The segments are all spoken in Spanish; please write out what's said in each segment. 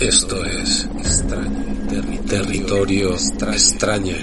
Esto es Territorio Stranger.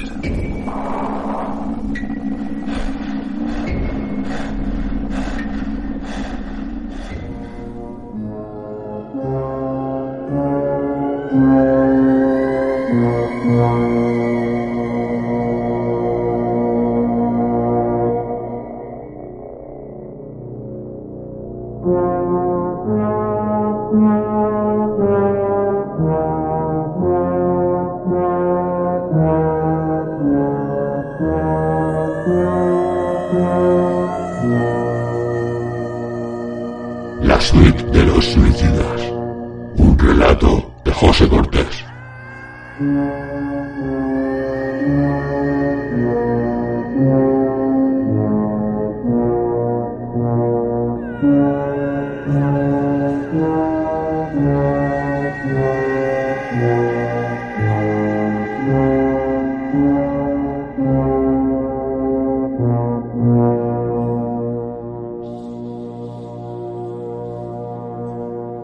La suite de los suicidas. Un relato de José Cortés.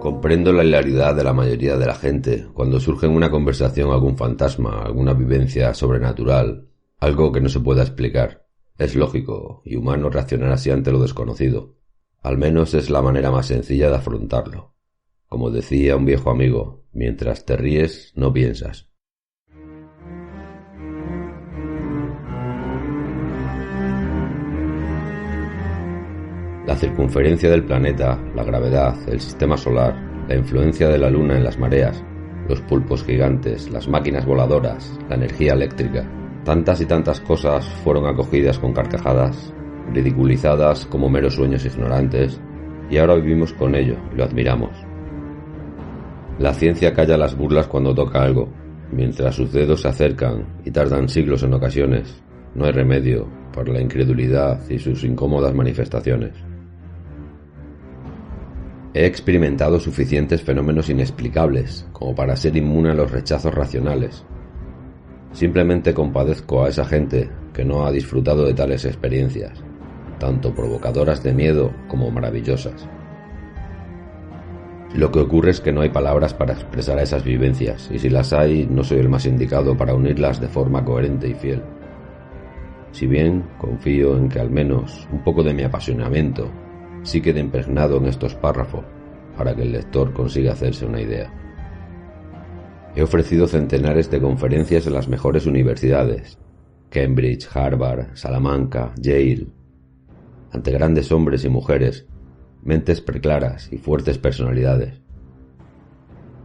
Comprendo la hilaridad de la mayoría de la gente cuando surge en una conversación algún fantasma, alguna vivencia sobrenatural, algo que no se pueda explicar. Es lógico y humano reaccionar así ante lo desconocido. Al menos es la manera más sencilla de afrontarlo. Como decía un viejo amigo, mientras te ríes, no piensas. La circunferencia del planeta, la gravedad, el sistema solar, la influencia de la luna en las mareas, los pulpos gigantes, las máquinas voladoras, la energía eléctrica, tantas y tantas cosas fueron acogidas con carcajadas, ridiculizadas como meros sueños ignorantes, y ahora vivimos con ello y lo admiramos. La ciencia calla las burlas cuando toca algo, mientras sus dedos se acercan y tardan siglos en ocasiones. No hay remedio para la incredulidad y sus incómodas manifestaciones. He experimentado suficientes fenómenos inexplicables como para ser inmune a los rechazos racionales. Simplemente compadezco a esa gente que no ha disfrutado de tales experiencias, tanto provocadoras de miedo como maravillosas. Lo que ocurre es que no hay palabras para expresar esas vivencias, y si las hay, no soy el más indicado para unirlas de forma coherente y fiel. Si bien confío en que al menos un poco de mi apasionamiento sí quede impregnado en estos párrafos para que el lector consiga hacerse una idea. He ofrecido centenares de conferencias en las mejores universidades, Cambridge, Harvard, Salamanca, Yale, ante grandes hombres y mujeres, mentes preclaras y fuertes personalidades.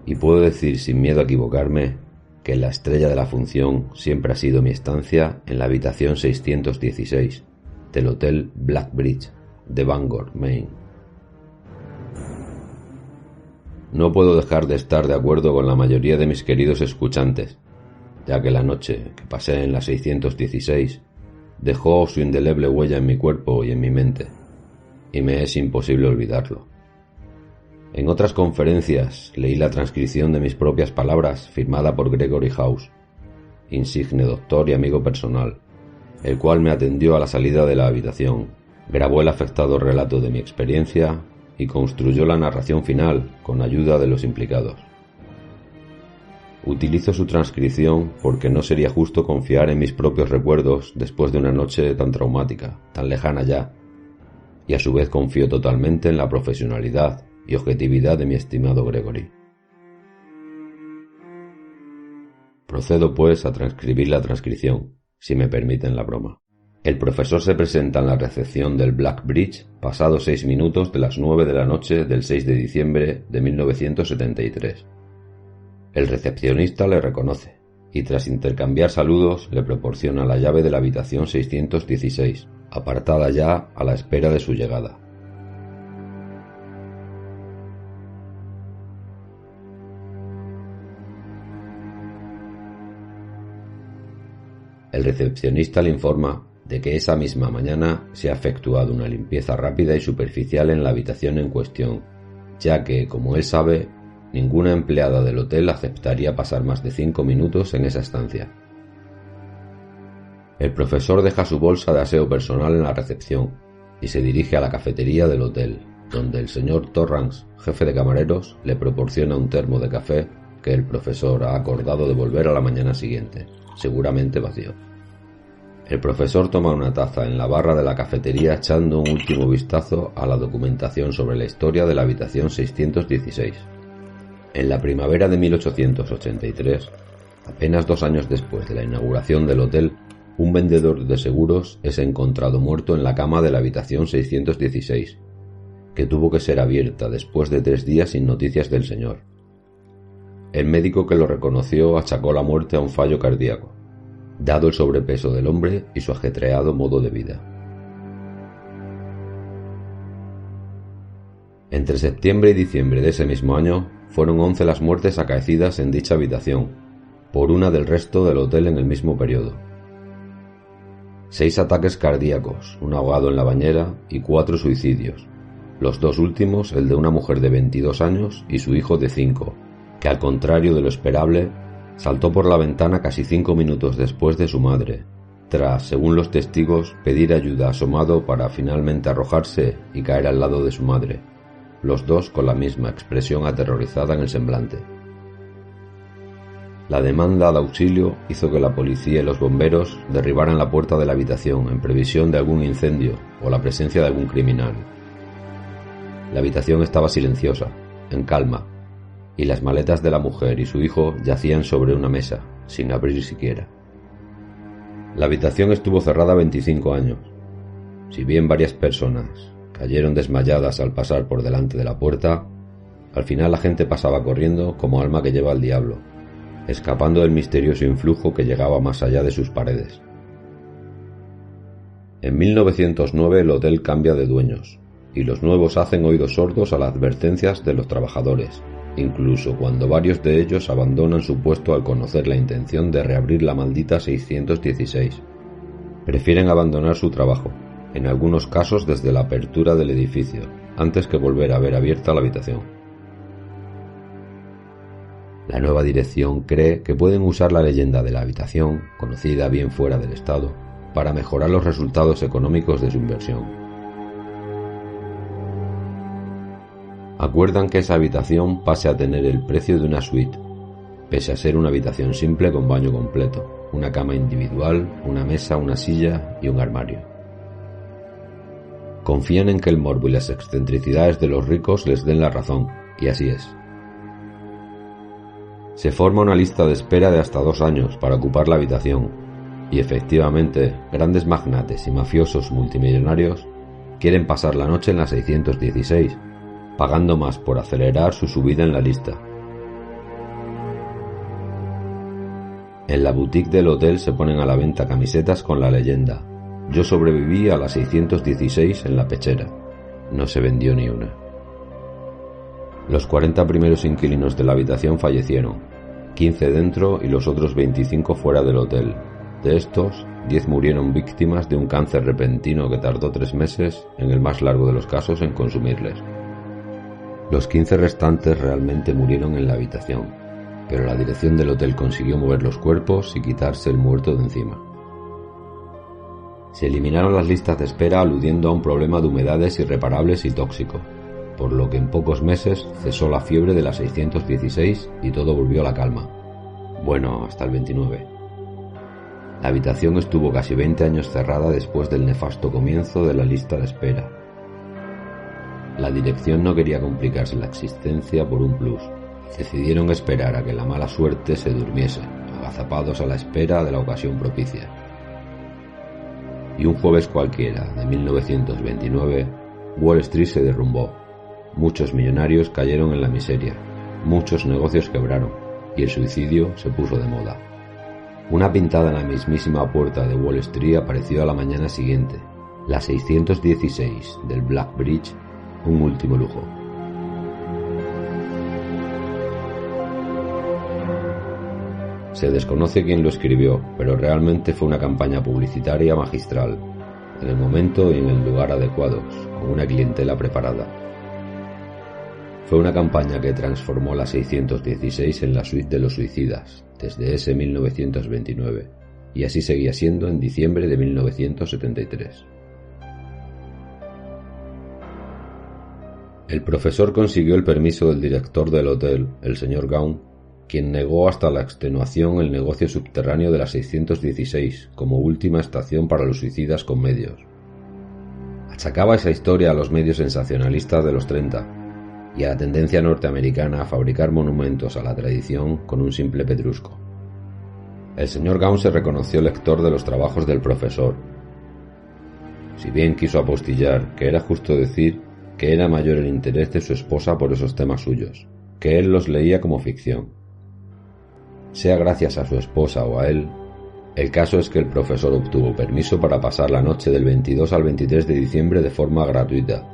Y puedo decir sin miedo a equivocarme que la estrella de la función siempre ha sido mi estancia en la habitación 616 del Hotel Blackbridge de Bangor, Maine. No puedo dejar de estar de acuerdo con la mayoría de mis queridos escuchantes, ya que la noche que pasé en la 616 dejó su indeleble huella en mi cuerpo y en mi mente, y me es imposible olvidarlo. En otras conferencias leí la transcripción de mis propias palabras firmada por Gregory House, insigne doctor y amigo personal, el cual me atendió a la salida de la habitación, grabó el afectado relato de mi experiencia y construyó la narración final con ayuda de los implicados. Utilizo su transcripción porque no sería justo confiar en mis propios recuerdos después de una noche tan traumática, tan lejana ya, y a su vez confío totalmente en la profesionalidad y objetividad de mi estimado Gregory. Procedo pues a transcribir la transcripción, si me permiten la broma. El profesor se presenta en la recepción del Blackbridge pasados 6 minutos de las 9 de la noche del 6 de diciembre de 1973. El recepcionista le reconoce y tras intercambiar saludos le proporciona la llave de la habitación 616, apartada ya a la espera de su llegada. El recepcionista le informa de que esa misma mañana se ha efectuado una limpieza rápida y superficial en la habitación en cuestión, ya que, como él sabe, ninguna empleada del hotel aceptaría pasar más de 5 minutos en esa estancia. El profesor deja su bolsa de aseo personal en la recepción y se dirige a la cafetería del hotel, donde el señor Torrance, jefe de camareros, le proporciona un termo de café que el profesor ha acordado devolver a la mañana siguiente, seguramente vacío. El profesor toma una taza en la barra de la cafetería echando un último vistazo a la documentación sobre la historia de la habitación 616. En la primavera de 1883, apenas 2 años después de la inauguración del hotel, un vendedor de seguros es encontrado muerto en la cama de la habitación 616, que tuvo que ser abierta después de 3 días sin noticias del señor. El médico que lo reconoció achacó la muerte a un fallo cardíaco, dado el sobrepeso del hombre y su ajetreado modo de vida. Entre septiembre y diciembre de ese mismo año, fueron 11 las muertes acaecidas en dicha habitación, por una del resto del hotel en el mismo periodo. 6 ataques cardíacos, un ahogado en la bañera y 4 suicidios, los 2 últimos el de una mujer de 22 años y su hijo de 5, que al contrario de lo esperable, saltó por la ventana casi 5 minutos después de su madre, tras, según los testigos, pedir ayuda asomado para finalmente arrojarse y caer al lado de su madre, los 2 con la misma expresión aterrorizada en el semblante. La demanda de auxilio hizo que la policía y los bomberos derribaran la puerta de la habitación en previsión de algún incendio o la presencia de algún criminal. La habitación estaba silenciosa, en calma, y las maletas de la mujer y su hijo yacían sobre una mesa, sin abrir siquiera. La habitación estuvo cerrada 25 años. Si bien varias personas cayeron desmayadas al pasar por delante de la puerta, al final la gente pasaba corriendo como alma que lleva al diablo, escapando del misterioso influjo que llegaba más allá de sus paredes. En 1909 el hotel cambia de dueños, y los nuevos hacen oídos sordos a las advertencias de los trabajadores, incluso cuando varios de ellos abandonan su puesto al conocer la intención de reabrir la maldita 616. Prefieren abandonar su trabajo, en algunos casos desde la apertura del edificio, antes que volver a ver abierta la habitación. La nueva dirección cree que pueden usar la leyenda de la habitación, conocida bien fuera del estado, para mejorar los resultados económicos de su inversión. Acuerdan que esa habitación pase a tener el precio de una suite, pese a ser una habitación simple con baño completo, una cama individual, una mesa, una silla y un armario. Confían en que el morbo y las excentricidades de los ricos les den la razón, y así es. Se forma una lista de espera de hasta 2 años para ocupar la habitación, y efectivamente, grandes magnates y mafiosos multimillonarios quieren pasar la noche en la 616, pagando más por acelerar su subida en la lista. En la boutique del hotel se ponen a la venta camisetas con la leyenda «Yo sobreviví a la 616 en la pechera». No se vendió ni una. Los 40 primeros inquilinos de la habitación fallecieron, 15 dentro y los otros 25 fuera del hotel. De estos, 10 murieron víctimas de un cáncer repentino que tardó 3 meses, en el más largo de los casos, en consumirles. Los 15 restantes realmente murieron en la habitación, pero la dirección del hotel consiguió mover los cuerpos y quitarse el muerto de encima. Se eliminaron las listas de espera aludiendo a un problema de humedades irreparables y tóxico, por lo que en pocos meses cesó la fiebre de la 616 y todo volvió a la calma. Bueno, hasta el 29. La habitación estuvo casi 20 años cerrada después del nefasto comienzo de la lista de espera. La dirección no quería complicarse la existencia por un plus. Decidieron esperar a que la mala suerte se durmiese, agazapados a la espera de la ocasión propicia. Y un jueves cualquiera de 1929, Wall Street se derrumbó. Muchos millonarios cayeron en la miseria, muchos negocios quebraron, y el suicidio se puso de moda. Una pintada en la mismísima puerta de Wall Street apareció a la mañana siguiente, la 616 del Black Bridge, un último lujo. Se desconoce quién lo escribió, pero realmente fue una campaña publicitaria magistral, en el momento y en el lugar adecuados, con una clientela preparada. Fue una campaña que transformó la 616 en la suite de los suicidas, desde ese 1929, y así seguía siendo en diciembre de 1973. El profesor consiguió el permiso del director del hotel, el señor Gaun, quien negó hasta la extenuación el negocio subterráneo de la 616 como última estación para los suicidas con medios. Achacaba esa historia a los medios sensacionalistas de los 30 y a la tendencia norteamericana a fabricar monumentos a la tradición con un simple pedrusco. El señor Gaunt se reconoció lector de los trabajos del profesor. Si bien quiso apostillar que era justo decir que era mayor el interés de su esposa por esos temas suyos, que él los leía como ficción. Sea gracias a su esposa o a él, el caso es que el profesor obtuvo permiso para pasar la noche del 22 al 23 de diciembre de forma gratuita,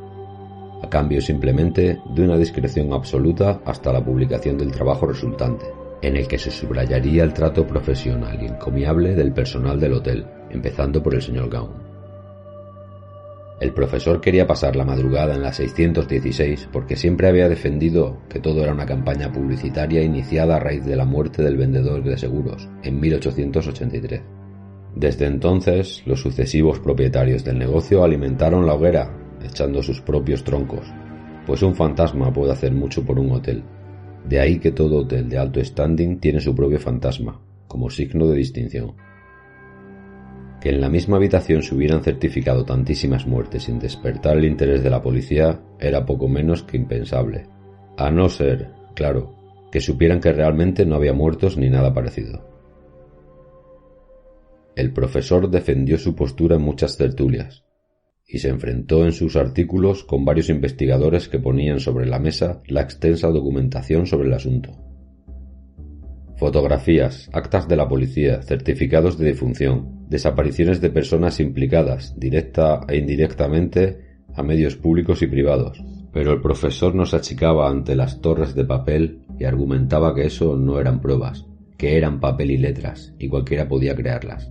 a cambio simplemente de una discreción absoluta hasta la publicación del trabajo resultante, en el que se subrayaría el trato profesional y encomiable del personal del hotel, empezando por el señor Gaunt. El profesor quería pasar la madrugada en la 616 porque siempre había defendido que todo era una campaña publicitaria iniciada a raíz de la muerte del vendedor de seguros en 1883. Desde entonces, los sucesivos propietarios del negocio alimentaron la hoguera, echando sus propios troncos, pues un fantasma puede hacer mucho por un hotel. De ahí que todo hotel de alto standing tiene su propio fantasma, como signo de distinción. Que en la misma habitación se hubieran certificado tantísimas muertes sin despertar el interés de la policía era poco menos que impensable, a no ser, claro, que supieran que realmente no había muertos ni nada parecido. El profesor defendió su postura en muchas tertulias, y se enfrentó en sus artículos con varios investigadores que ponían sobre la mesa la extensa documentación sobre el asunto. Fotografías, actas de la policía, certificados de defunción, desapariciones de personas implicadas, directa e indirectamente, a medios públicos y privados. Pero el profesor no se achicaba ante las torres de papel y argumentaba que eso no eran pruebas, que eran papel y letras, y cualquiera podía crearlas.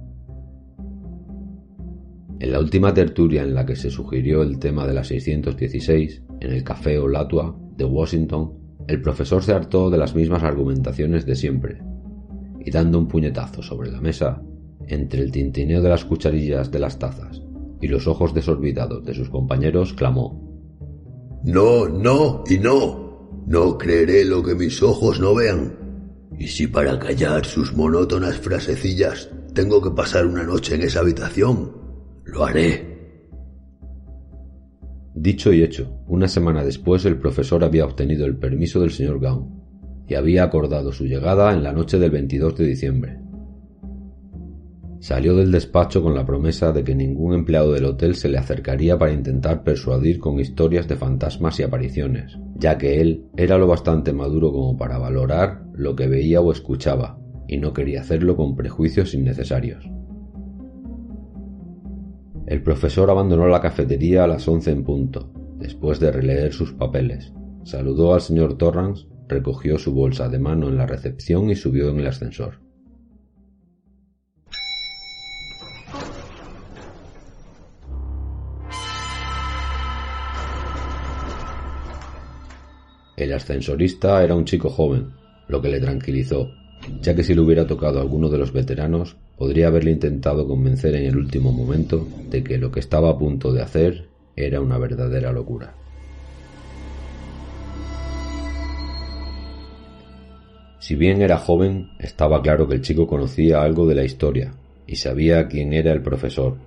En la última tertulia en la que se sugirió el tema de la 616, en el Café Olatua de Washington, el profesor se hartó de las mismas argumentaciones de siempre, y dando un puñetazo sobre la mesa, entre el tintineo de las cucharillas de las tazas y los ojos desorbitados de sus compañeros, clamó: No, no y no. No creeré lo que mis ojos no vean. Y si para callar sus monótonas frasecillas tengo que pasar una noche en esa habitación, lo haré. Dicho y hecho, una semana después el profesor había obtenido el permiso del señor Gaunt y había acordado su llegada en la noche del 22 de diciembre. Salió del despacho con la promesa de que ningún empleado del hotel se le acercaría para intentar persuadir con historias de fantasmas y apariciones, ya que él era lo bastante maduro como para valorar lo que veía o escuchaba, y no quería hacerlo con prejuicios innecesarios. El profesor abandonó la cafetería a las 11 en punto, después de releer sus papeles. Saludó al señor Torrance, recogió su bolsa de mano en la recepción y subió en el ascensor. El ascensorista era un chico joven, lo que le tranquilizó, ya que si le hubiera tocado a alguno de los veteranos, podría haberle intentado convencer en el último momento de que lo que estaba a punto de hacer era una verdadera locura. Si bien era joven, estaba claro que el chico conocía algo de la historia y sabía quién era el profesor,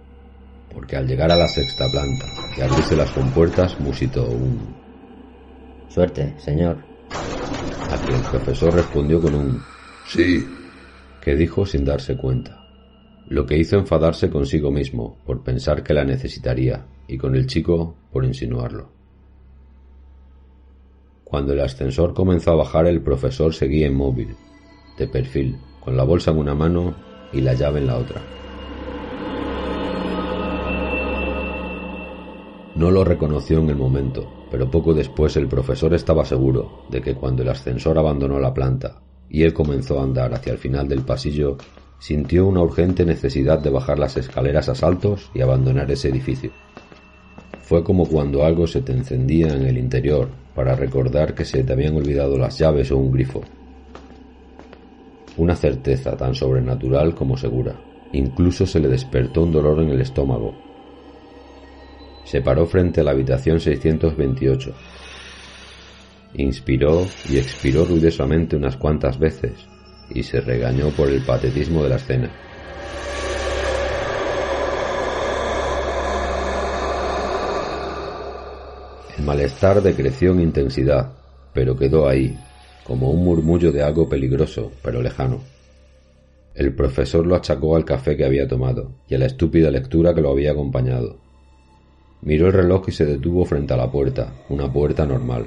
porque al llegar a la sexta planta y abrirse las compuertas musitó un «Suerte, señor». A que el profesor respondió con un «Sí», que dijo sin darse cuenta, lo que hizo enfadarse consigo mismo por pensar que la necesitaría y con el chico por insinuarlo. Cuando el ascensor comenzó a bajar, el profesor seguía inmóvil, de perfil, con la bolsa en una mano y la llave en la otra. No lo reconoció en el momento, pero poco después el profesor estaba seguro de que cuando el ascensor abandonó la planta y él comenzó a andar hacia el final del pasillo, sintió una urgente necesidad de bajar las escaleras a saltos y abandonar ese edificio. Fue como cuando algo se te encendía en el interior para recordar que se te habían olvidado las llaves o un grifo. Una certeza tan sobrenatural como segura. Incluso se le despertó un dolor en el estómago. Se paró frente a la habitación 628 Inspiró y expiró ruidosamente unas cuantas veces y se regañó por el patetismo de la escena. El malestar decreció en intensidad, pero quedó ahí, como un murmullo de algo peligroso, pero lejano. El profesor lo achacó al café que había tomado y a la estúpida lectura que lo había acompañado. Miró el reloj y se detuvo frente a la puerta, una puerta normal,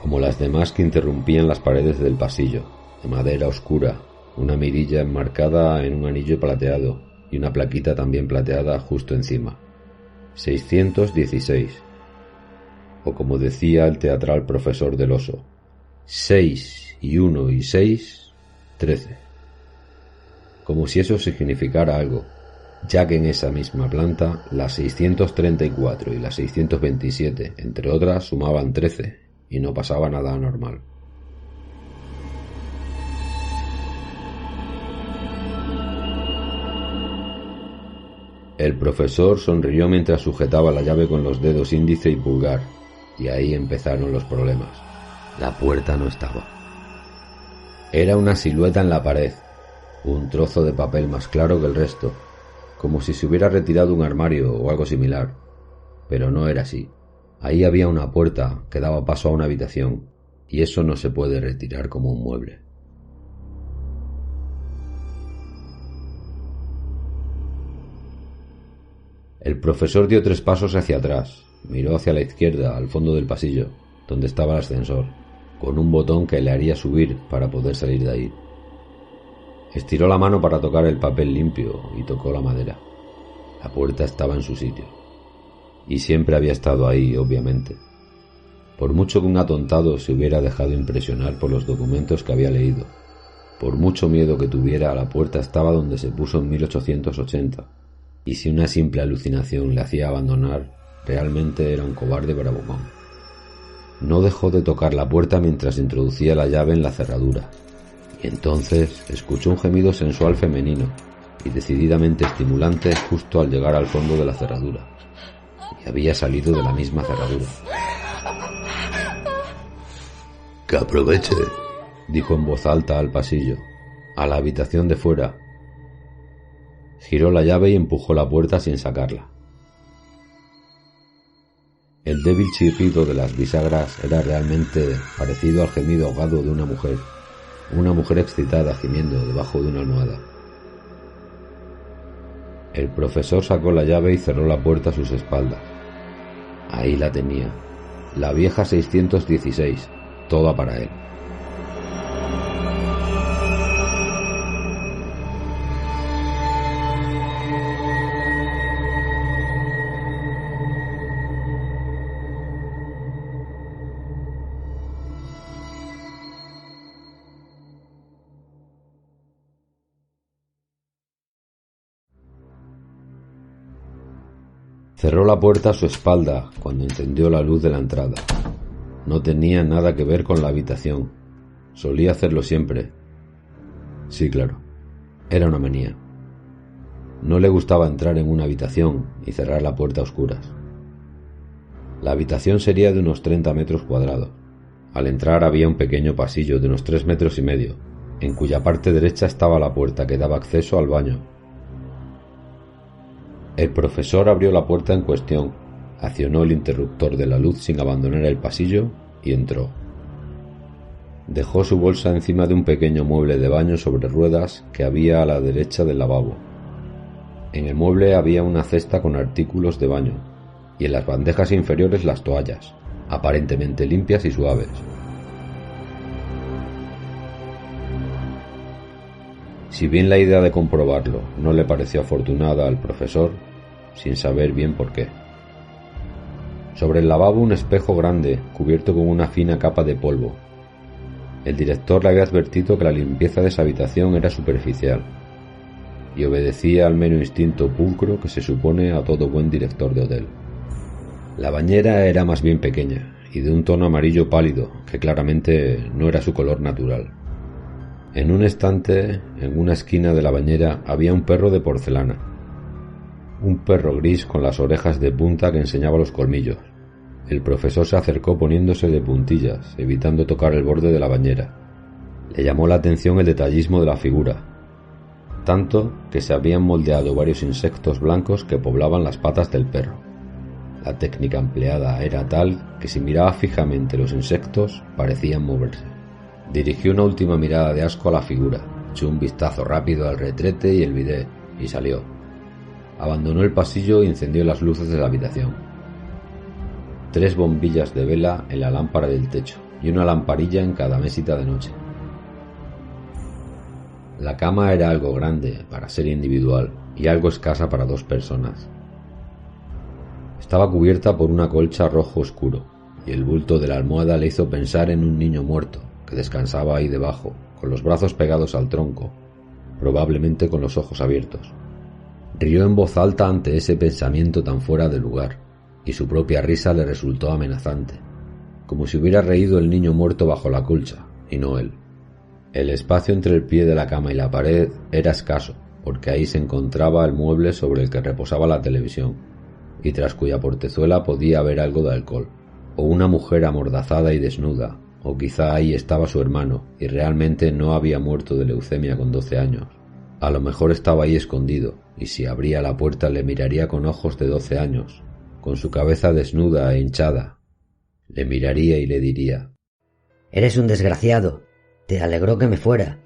como las demás que interrumpían las paredes del pasillo, de madera oscura, una mirilla enmarcada en un anillo plateado y una plaquita también plateada justo encima. 616. O como decía el teatral profesor del oso, 6 y 1 y 6, 13. Como si eso significara algo, ya que en esa misma planta las 634 y las 627, entre otras, sumaban 13 y no pasaba nada anormal. El profesor sonrió mientras sujetaba la llave con los dedos índice y pulgar, y ahí empezaron los problemas. La puerta no estaba. Era una silueta en la pared, un trozo de papel más claro que el resto, como si se hubiera retirado un armario o algo similar, pero no era así. Ahí había una puerta que daba paso a una habitación, y eso no se puede retirar como un mueble. El profesor dio 3 pasos hacia atrás, miró hacia la izquierda, al fondo del pasillo, donde estaba el ascensor, con un botón que le haría subir para poder salir de ahí. Estiró la mano para tocar el papel limpio y tocó la madera. La puerta estaba en su sitio. Y siempre había estado ahí, obviamente. Por mucho que un atontado se hubiera dejado impresionar por los documentos que había leído, por mucho miedo que tuviera, la puerta estaba donde se puso en 1880. Y si una simple alucinación le hacía abandonar, realmente era un cobarde bravucón. No dejó de tocar la puerta mientras introducía la llave en la cerradura. Y entonces escuchó un gemido sensual femenino y decididamente estimulante justo al llegar al fondo de la cerradura. Y había salido de la misma cerradura. «Que aproveche», dijo en voz alta al pasillo, a la habitación de fuera. Giró la llave y empujó la puerta sin sacarla. El débil chirrido de las bisagras era realmente parecido al gemido ahogado de una mujer excitada gimiendo debajo de una almohada. El profesor sacó la llave y cerró la puerta a sus espaldas. Ahí la tenía, la vieja 616, toda para él. Cerró la puerta a su espalda cuando encendió la luz de la entrada. No tenía nada que ver con la habitación. Solía hacerlo siempre. Sí, claro. Era una manía. No le gustaba entrar en una habitación y cerrar la puerta a oscuras. La habitación sería de unos 30 metros cuadrados. Al entrar había un pequeño pasillo de unos 3,5 metros, en cuya parte derecha estaba la puerta que daba acceso al baño. El profesor abrió la puerta en cuestión, accionó el interruptor de la luz sin abandonar el pasillo y entró. Dejó su bolsa encima de un pequeño mueble de baño sobre ruedas que había a la derecha del lavabo. En el mueble había una cesta con artículos de baño y en las bandejas inferiores las toallas, aparentemente limpias y suaves. Si bien la idea de comprobarlo no le pareció afortunada al profesor, sin saber bien por qué. Sobre el lavabo un espejo grande, cubierto con una fina capa de polvo. El director le había advertido que la limpieza de esa habitación era superficial, y obedecía al mero instinto pulcro que se supone a todo buen director de hotel. La bañera era más bien pequeña, y de un tono amarillo pálido, que claramente no era su color natural. En un estante, en una esquina de la bañera, había un perro de porcelana. Un perro gris con las orejas de punta que enseñaba los colmillos. El profesor se acercó poniéndose de puntillas, evitando tocar el borde de la bañera. Le llamó la atención el detallismo de la figura, tanto que se habían moldeado varios insectos blancos que poblaban las patas del perro. La técnica empleada era tal que si miraba fijamente los insectos parecían moverse. Dirigió una última mirada de asco a la figura, echó un vistazo rápido al retrete y el bidet y salió. Abandonó el pasillo y encendió las luces de la habitación. 3 bombillas de vela en la lámpara del techo y una lamparilla en cada mesita de noche. La cama era algo grande para ser individual y algo escasa para 2 personas. Estaba cubierta por una colcha rojo oscuro y el bulto de la almohada le hizo pensar en un niño muerto que descansaba ahí debajo, con los brazos pegados al tronco, probablemente con los ojos abiertos. Rió en voz alta ante ese pensamiento tan fuera de lugar, y su propia risa le resultó amenazante, como si hubiera reído el niño muerto bajo la colcha, y no él. El espacio entre el pie de la cama y la pared era escaso, porque ahí se encontraba el mueble sobre el que reposaba la televisión, y tras cuya portezuela podía haber algo de alcohol, o una mujer amordazada y desnuda, o quizá ahí estaba su hermano, y realmente no había muerto de leucemia con 12 años. A lo mejor estaba ahí escondido, y si abría la puerta le miraría con ojos de 12 años, con su cabeza desnuda e hinchada. Le miraría y le diría: «Eres un desgraciado. Te alegró que me fuera».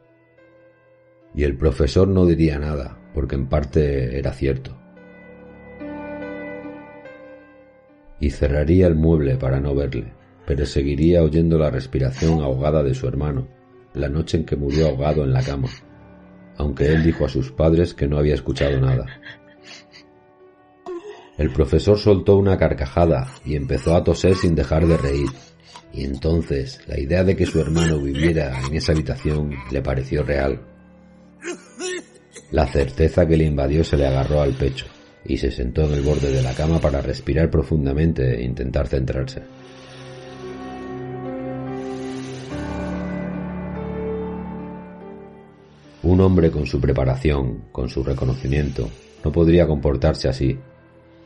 Y el profesor no diría nada, porque en parte era cierto. Y cerraría el mueble para no verle, pero seguiría oyendo la respiración ahogada de su hermano, la noche en que murió ahogado en la cama, aunque él dijo a sus padres que no había escuchado nada. El profesor soltó una carcajada y empezó a toser sin dejar de reír, y entonces la idea de que su hermano viviera en esa habitación le pareció real. La certeza que le invadió se le agarró al pecho, y se sentó en el borde de la cama para respirar profundamente e intentar centrarse. Un hombre con su preparación, con su reconocimiento, no podría comportarse así.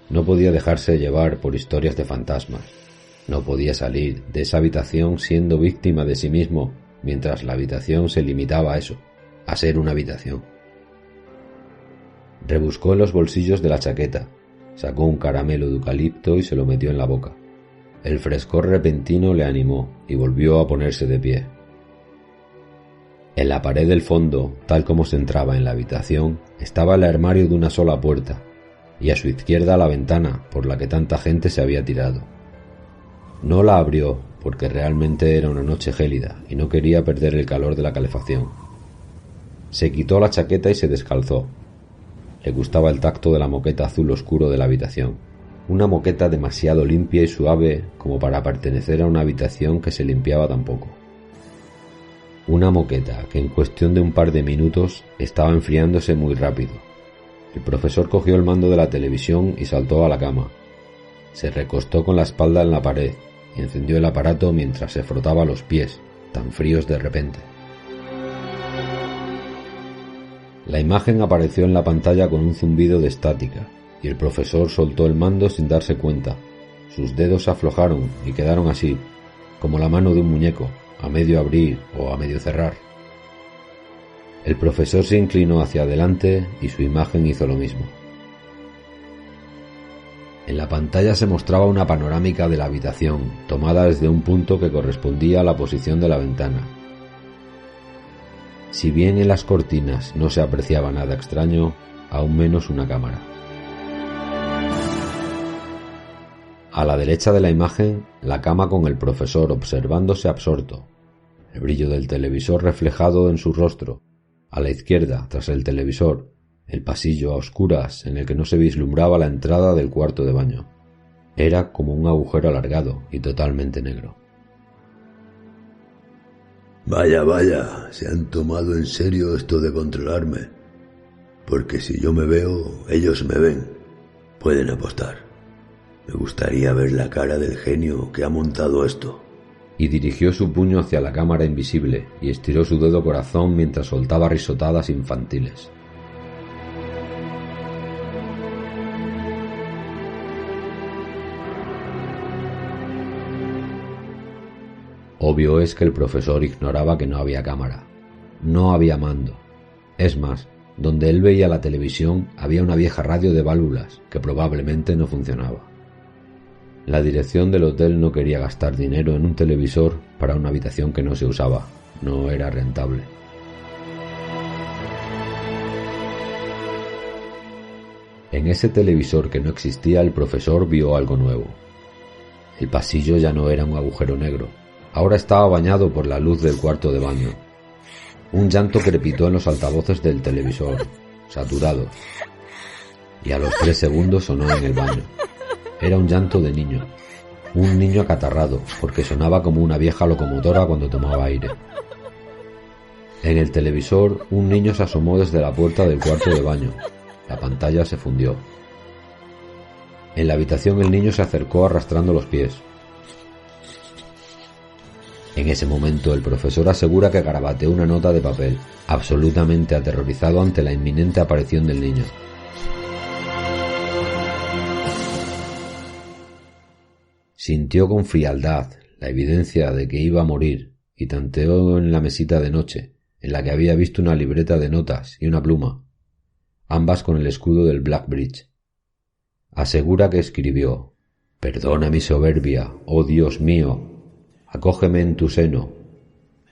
No podía dejarse llevar por historias de fantasmas. No podía salir de esa habitación siendo víctima de sí mismo, mientras la habitación se limitaba a eso, a ser una habitación. Rebuscó en los bolsillos de la chaqueta, sacó un caramelo de eucalipto y se lo metió en la boca. El frescor repentino le animó y volvió a ponerse de pie. En la pared del fondo, tal como se entraba en la habitación, estaba el armario de una sola puerta, y a su izquierda la ventana por la que tanta gente se había tirado. No la abrió porque realmente era una noche gélida y no quería perder el calor de la calefacción. Se quitó la chaqueta y se descalzó. Le gustaba el tacto de la moqueta azul oscuro de la habitación, una moqueta demasiado limpia y suave como para pertenecer a una habitación que se limpiaba tan poco. Una moqueta que en cuestión de un par de minutos estaba enfriándose muy rápido. El profesor cogió el mando de la televisión y saltó a la cama. Se recostó con la espalda en la pared y encendió el aparato mientras se frotaba los pies, tan fríos de repente. La imagen apareció en la pantalla con un zumbido de estática, y el profesor soltó el mando sin darse cuenta. Sus dedos se aflojaron y quedaron así, como la mano de un muñeco, a medio abrir o a medio cerrar. El profesor se inclinó hacia adelante y su imagen hizo lo mismo. En la pantalla se mostraba una panorámica de la habitación, tomada desde un punto que correspondía a la posición de la ventana. Si bien en las cortinas no se apreciaba nada extraño, aún menos una cámara. A la derecha de la imagen, la cama con el profesor observándose absorto, el brillo del televisor reflejado en su rostro. A la izquierda, tras el televisor, el pasillo a oscuras en el que no se vislumbraba la entrada del cuarto de baño. Era como un agujero alargado y totalmente negro. Vaya, vaya, se han tomado en serio esto de controlarme. Porque si yo me veo, ellos me ven. Pueden apostar. Me gustaría ver la cara del genio que ha montado esto. Y dirigió su puño hacia la cámara invisible y estiró su dedo corazón mientras soltaba risotadas infantiles. Obvio es que el profesor ignoraba que no había cámara. No había mando. Es más, donde él veía la televisión había una vieja radio de válvulas que probablemente no funcionaba. La dirección del hotel no quería gastar dinero en un televisor para una habitación que no se usaba. No era rentable. En ese televisor que no existía, el profesor vio algo nuevo. El pasillo ya no era un agujero negro. Ahora estaba bañado por la luz del cuarto de baño. Un llanto crepitó en los altavoces del televisor, saturado, y a los 3 segundos sonó en el baño. Era un llanto de niño, un niño acatarrado, porque sonaba como una vieja locomotora cuando tomaba aire. En el televisor, un niño se asomó desde la puerta del cuarto de baño. La pantalla se fundió. En la habitación el niño se acercó arrastrando los pies. En ese momento el profesor asegura que garabateó una nota de papel, absolutamente aterrorizado ante la inminente aparición del niño. Sintió con frialdad la evidencia de que iba a morir y tanteó en la mesita de noche, en la que había visto una libreta de notas y una pluma, ambas con el escudo del Blackbridge. Asegura que escribió: «Perdona mi soberbia, oh Dios mío, acógeme en tu seno»,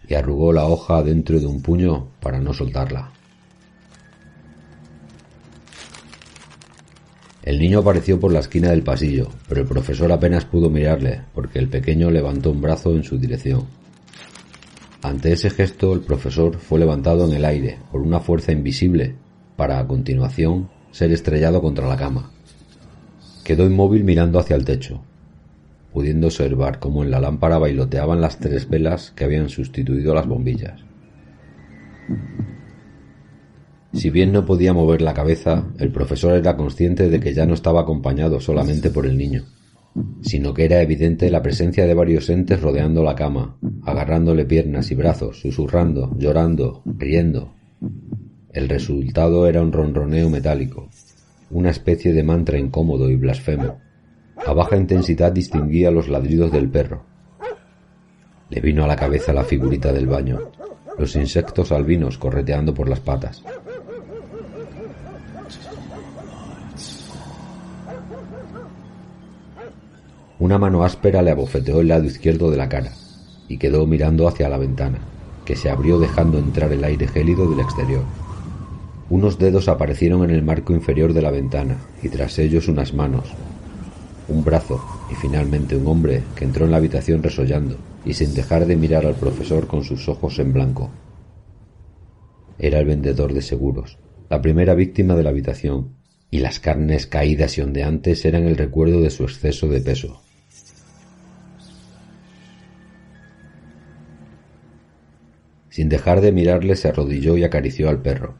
y arrugó la hoja dentro de un puño para no soltarla. El niño apareció por la esquina del pasillo, pero el profesor apenas pudo mirarle, porque el pequeño levantó un brazo en su dirección. Ante ese gesto, el profesor fue levantado en el aire por una fuerza invisible, para a continuación ser estrellado contra la cama. Quedó inmóvil mirando hacia el techo, pudiendo observar cómo en la lámpara bailoteaban las 3 velas que habían sustituido a las bombillas. Si bien no podía mover la cabeza, el profesor era consciente de que ya no estaba acompañado solamente por el niño, sino que era evidente la presencia de varios entes rodeando la cama, agarrándole piernas y brazos, susurrando, llorando, riendo. El resultado era un ronroneo metálico, una especie de mantra incómodo y blasfemo. A baja intensidad distinguía los ladridos del perro. Le vino a la cabeza la figurita del baño, los insectos albinos correteando por las patas. Una mano áspera le abofeteó el lado izquierdo de la cara y quedó mirando hacia la ventana, que se abrió dejando entrar el aire gélido del exterior. Unos dedos aparecieron en el marco inferior de la ventana y tras ellos unas manos, un brazo y finalmente un hombre que entró en la habitación resollando y sin dejar de mirar al profesor con sus ojos en blanco. Era el vendedor de seguros, la primera víctima de la habitación, y las carnes caídas y ondeantes eran el recuerdo de su exceso de peso. Sin dejar de mirarle se arrodilló y acarició al perro,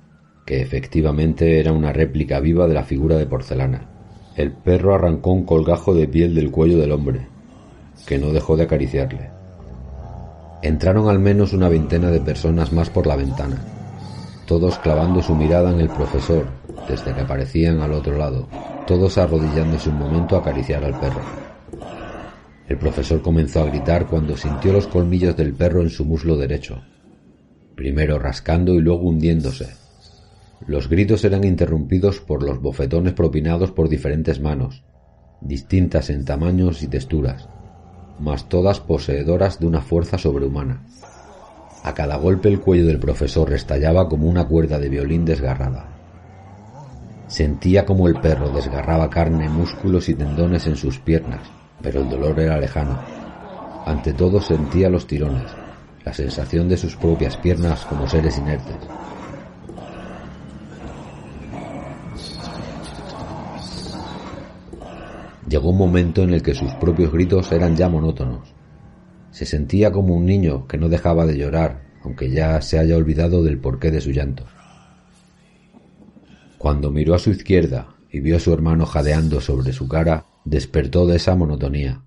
que efectivamente era una réplica viva de la figura de porcelana. El perro arrancó un colgajo de piel del cuello del hombre, que no dejó de acariciarle. Entraron al menos una veintena de personas más por la ventana, todos clavando su mirada en el profesor, desde que aparecían al otro lado, todos arrodillándose un momento a acariciar al perro. El profesor comenzó a gritar cuando sintió los colmillos del perro en su muslo derecho, primero rascando y luego hundiéndose. Los gritos eran interrumpidos por los bofetones propinados por diferentes manos, distintas en tamaños y texturas, mas todas poseedoras de una fuerza sobrehumana. A cada golpe el cuello del profesor estallaba como una cuerda de violín desgarrada. Sentía como el perro desgarraba carne, músculos y tendones en sus piernas, pero el dolor era lejano. Ante todo sentía los tirones, la sensación de sus propias piernas como seres inertes. Llegó un momento en el que sus propios gritos eran ya monótonos. Se sentía como un niño que no dejaba de llorar, aunque ya se haya olvidado del porqué de su llanto. Cuando miró a su izquierda y vio a su hermano jadeando sobre su cara, despertó de esa monotonía,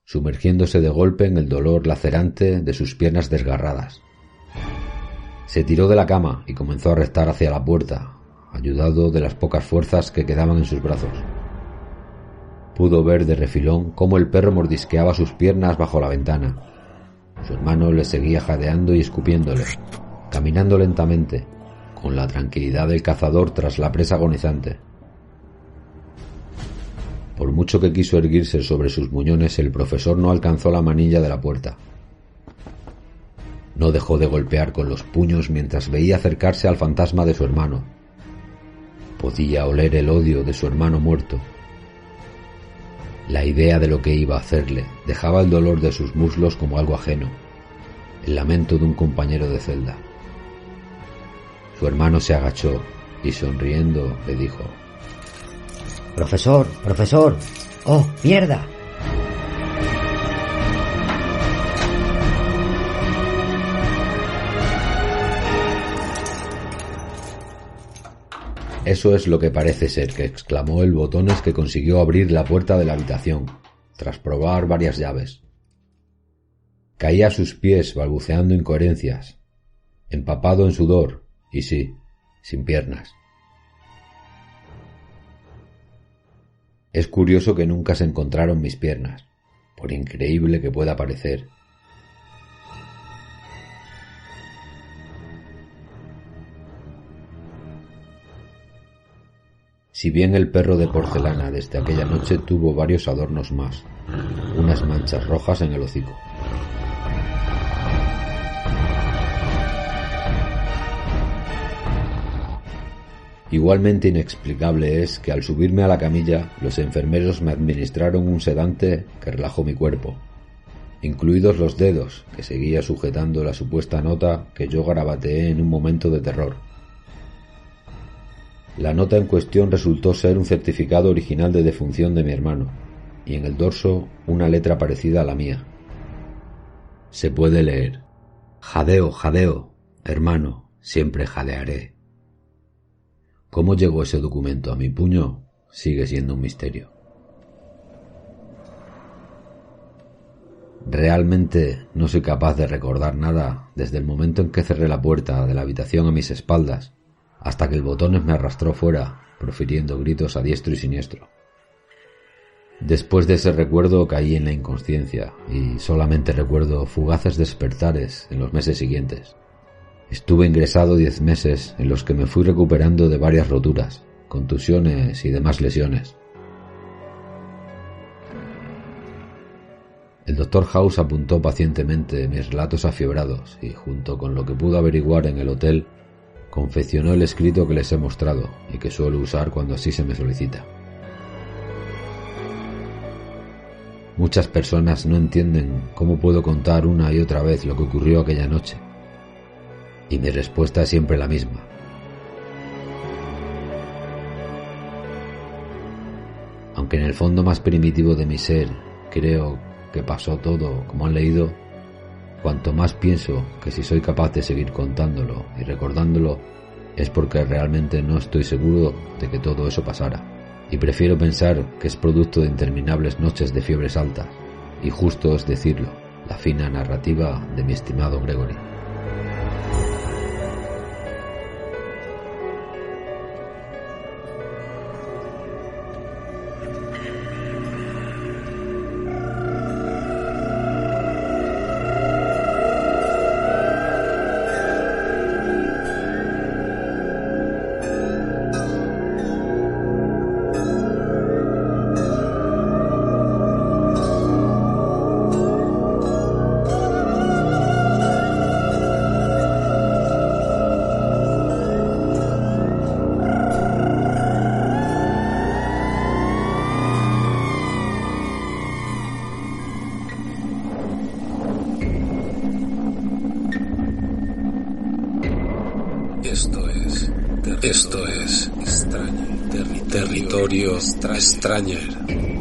sumergiéndose de golpe en el dolor lacerante de sus piernas desgarradas. Se tiró de la cama y comenzó a restar hacia la puerta, ayudado de las pocas fuerzas que quedaban en sus brazos. Pudo ver de refilón cómo el perro mordisqueaba sus piernas bajo la ventana. Su hermano le seguía jadeando y escupiéndole, caminando lentamente, con la tranquilidad del cazador tras la presa agonizante. Por mucho que quiso erguirse sobre sus muñones, el profesor no alcanzó la manilla de la puerta. No dejó de golpear con los puños mientras veía acercarse al fantasma de su hermano. Podía oler el odio de su hermano muerto. La idea de lo que iba a hacerle dejaba el dolor de sus muslos como algo ajeno, el lamento de un compañero de celda. Su hermano se agachó y sonriendo le dijo: Profesor, profesor. ¡Oh, mierda! Eso es lo que parece ser, que exclamó el Botones, que consiguió abrir la puerta de la habitación, tras probar varias llaves. Caía a sus pies balbuceando incoherencias, empapado en sudor, y sí, sin piernas. Es curioso que nunca se encontraron mis piernas, por increíble que pueda parecer. Si bien el perro de porcelana desde aquella noche tuvo varios adornos más, unas manchas rojas en el hocico. Igualmente inexplicable es que al subirme a la camilla, los enfermeros me administraron un sedante que relajó mi cuerpo, incluidos los dedos, que seguía sujetando la supuesta nota que yo garabateé en un momento de terror. La nota en cuestión resultó ser un certificado original de defunción de mi hermano, y en el dorso una letra parecida a la mía. Se puede leer: jadeo, jadeo, hermano, siempre jadearé. ¿Cómo llegó ese documento a mi puño? Sigue siendo un misterio. Realmente no soy capaz de recordar nada desde el momento en que cerré la puerta de la habitación a mis espaldas hasta que el Botones me arrastró fuera, profiriendo gritos a diestro y siniestro. Después de ese recuerdo caí en la inconsciencia y solamente recuerdo fugaces despertares en los meses siguientes. Estuve ingresado 10 meses en los que me fui recuperando de varias roturas, contusiones y demás lesiones. El Dr. House apuntó pacientemente mis relatos afiebrados y, junto con lo que pudo averiguar en el hotel, confeccionó el escrito que les he mostrado y que suelo usar cuando así se me solicita. Muchas personas no entienden cómo puedo contar una y otra vez lo que ocurrió aquella noche, y mi respuesta es siempre la misma. Aunque en el fondo más primitivo de mi ser creo que pasó todo como han leído, cuanto más pienso que si soy capaz de seguir contándolo y recordándolo es porque realmente no estoy seguro de que todo eso pasara, y prefiero pensar que es producto de interminables noches de fiebres altas, y justo es decirlo, la fina narrativa de mi estimado Gregory. Esto es Territorio Stranger.